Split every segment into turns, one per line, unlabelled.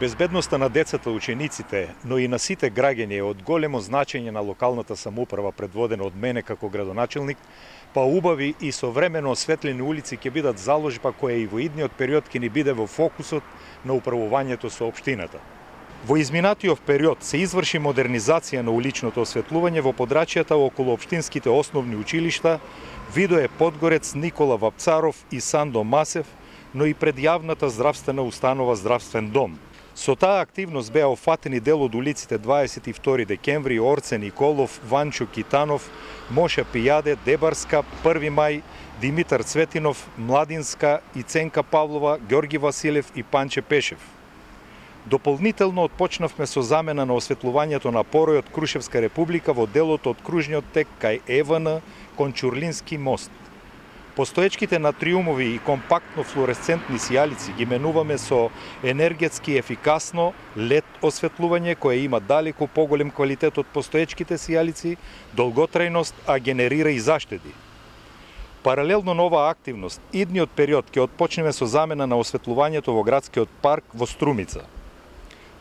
Безбедноста на децата, учениците, но и на сите граѓани е од големо значење на локалната самоуправа предводена од мене како градоначелник, па убави и современо осветлени улици ќе бидат заложба која и во идниот период ќе ни биде во фокусот на управувањето со општината. Во изминатиот период се изврши модернизација на уличното осветлување во подрачјата околу општинските основни училишта Видое Подгорец, Никола Вапцаров и Сандо Масев, но и пред јавната здравствена установа Здравствен дом. Со таа активност беа офатени дел од улиците 22 декември, Орце Николов, Ванчо Китанов, Моша Пијаде, Дебарска, 1 мај, Димитар Цветинов, Младинска и Ценка Павлова, Ѓорги Василев и Панче Пешев. Дополнително отпочнавме со замена на осветлувањето на поројот Крушевска република во делот од кружниот тек кај ЕВН кон Чурлински мост. Постоечките натриумови и компактно флуоресцентни сијалици ги менуваме со енергетски ефикасно LED осветлување кое има далеку поголем квалитет од постоечките сијалици, долготрајност, а генерира и заштеди. Паралелно на оваа активност, идниот период ќе отпочнеме со замена на осветлувањето во градскиот парк во Струмица.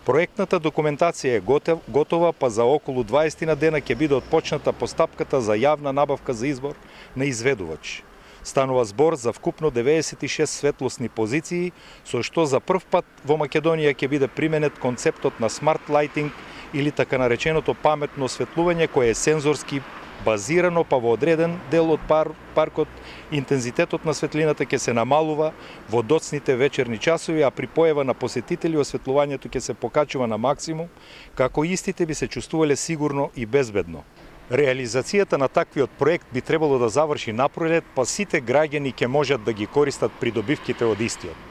Проектната документација е готова, па за околу 20 дена ќе биде отпочната постапката за јавна набавка за избор на изведувач. Станува збор за вкупно 96 светлосни позиции, со што за прв пат во Македонија ќе биде применет концептот на смарт лайтинг или така нареченото паметно осветлување кое е сензорски базирано, па во одреден дел од паркот интензитетот на светлината ќе се намалува во доцните вечерни часови, а при појава на посетители осветлувањето ќе се покачува на максимум, како истите би се чувствувале сигурно и безбедно. Реализацијата на таквиот проект би требало да заврши напролет, па сите граѓани ќе можат да ги користат придобивките од истиот.